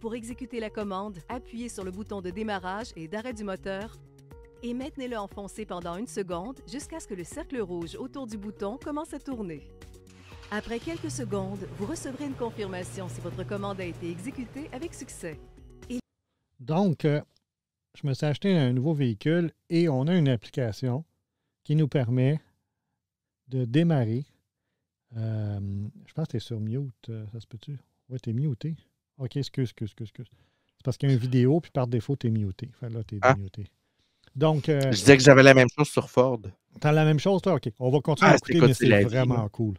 Pour exécuter la commande, appuyez sur le bouton de démarrage et d'arrêt du moteur et maintenez-le enfoncé pendant 1 seconde jusqu'à ce que le cercle rouge autour du bouton commence à tourner. Après quelques secondes, vous recevrez une confirmation si votre commande a été exécutée avec succès. Donc, je me suis acheté un nouveau véhicule et on a une application qui nous permet de démarrer. Je pense que tu es sur mute, ça se peut-tu? Oui, tu es muté. OK, excuse. C'est parce qu'il y a une vidéo, puis par défaut, tu es muté. Enfin, là, tu es démuté. Donc, je disais que j'avais la même chose sur Ford. Tu as la même chose, toi? OK. On va continuer à écouter, mais c'est vraiment cool.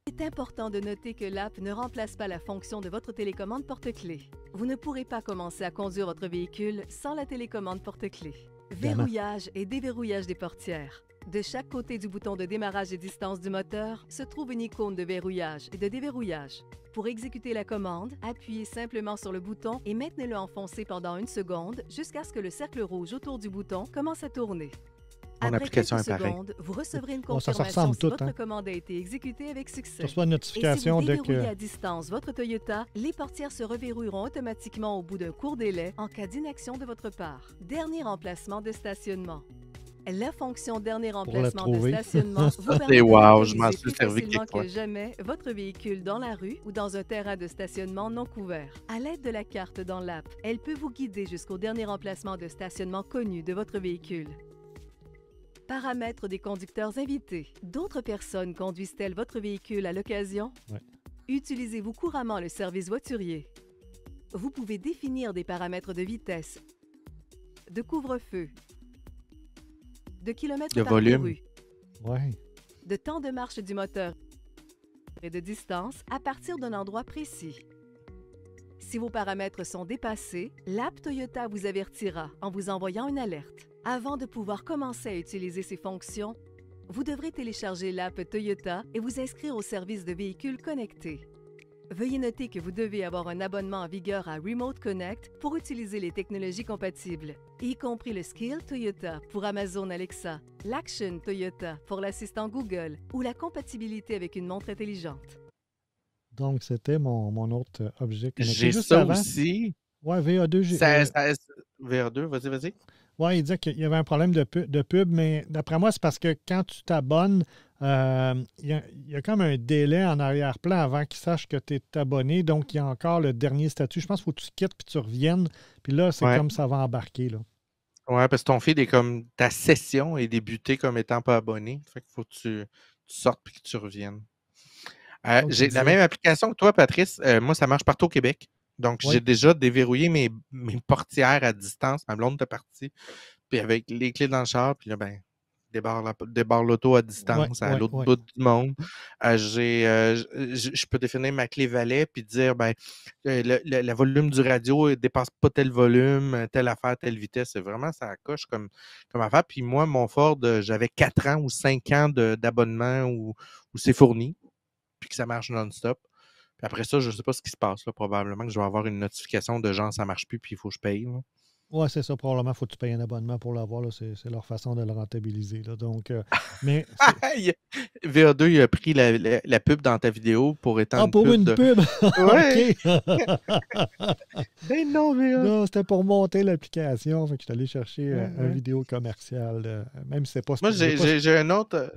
Il est important de noter que l'app ne remplace pas la fonction de votre télécommande porte-clés. Vous ne pourrez pas commencer à conduire votre véhicule sans la télécommande porte-clés. Verrouillage et déverrouillage des portières. De chaque côté du bouton de démarrage et distance du moteur se trouve une icône de verrouillage et de déverrouillage. Pour exécuter la commande, appuyez simplement sur le bouton et maintenez-le enfoncé pendant 1 seconde jusqu'à ce que le cercle rouge autour du bouton commence à tourner. Mon application Après quelques est pareille. secondes, vous recevrez une ça confirmation ressemble si tout, votre hein? commande a été exécutée avec succès. Tu reçois une notification et si vous dès que... déverrouillez à distance votre Toyota, les portières se reverrouilleront automatiquement au bout d'un court délai en cas d'inaction de votre part. Dernier emplacement de stationnement. La fonction dernier emplacement de trouver. stationnement vous permet C'est de wow, je localiser m'en suis plus servi facilement quelquefois. que jamais votre véhicule dans la rue ou dans un terrain de stationnement non couvert. À l'aide de la carte dans l'app, elle peut vous guider jusqu'au dernier emplacement de stationnement connu de votre véhicule. Paramètres des conducteurs invités. D'autres personnes conduisent-elles votre véhicule à l'occasion? Ouais. Utilisez-vous couramment le service voiturier? Vous pouvez définir des paramètres de vitesse, de couvre-feu, de kilomètres De volume. parcourus, Ouais. de temps de marche du moteur et de distance à partir d'un endroit précis. Si vos paramètres sont dépassés, l'app Toyota vous avertira en vous envoyant une alerte. Avant de pouvoir commencer à utiliser ces fonctions, vous devrez télécharger l'app Toyota et vous inscrire au service de véhicules connectés. Veuillez noter que vous devez avoir un abonnement en vigueur à Remote Connect pour utiliser les technologies compatibles, y compris le Skill Toyota pour Amazon Alexa, l'Action Toyota pour l'assistant Google ou la compatibilité avec une montre intelligente. Donc, c'était mon autre objet connecté. J'ai Juste ça avant. aussi. Ouais, VA2. VR2, vas-y. Oui, il disait qu'il y avait un problème de pub, mais d'après moi, c'est parce que quand tu t'abonnes, il y a comme un délai en arrière-plan avant qu'ils sachent que tu es abonné. Donc, il y a encore le dernier statut. Je pense qu'il faut que tu quittes puis tu reviennes. Puis là, c'est comme ça va embarquer. Là. Ouais, parce que ton feed est comme ta session est débutée comme étant pas abonné. Fait qu'il faut que tu sortes puis que tu reviennes. J'ai la même application que toi, Patrice. Moi, ça marche partout au Québec. Donc, j'ai déjà déverrouillé mes portières à distance. Ma blonde est partie. Puis avec les clés dans le char, puis là, ben, débarre l'auto à distance, à l'autre bout du monde. Je peux définir ma clé valet, puis dire, ben, le volume du radio ne dépasse pas tel volume, telle affaire, telle vitesse. C'est vraiment, ça coche comme affaire. Puis moi, mon Ford, j'avais 4 ans ou 5 ans d'abonnement où c'est fourni, puis que ça marche non-stop. Puis après ça, je ne sais pas ce qui se passe. Là. Probablement que je vais avoir une notification de genre ça ne marche plus, puis il faut que je paye. Oui, c'est ça. Probablement, il faut que tu payes un abonnement pour l'avoir. C'est leur façon de le rentabiliser. Là. Donc, mais VA2, il a pris la pub dans ta vidéo pour étant pour une pub? Ouais. Ben non, VA. Non, c'était pour monter l'application. Fait que je suis allé chercher une vidéo commerciale. Même si c'est pas... Moi, j'ai un autre...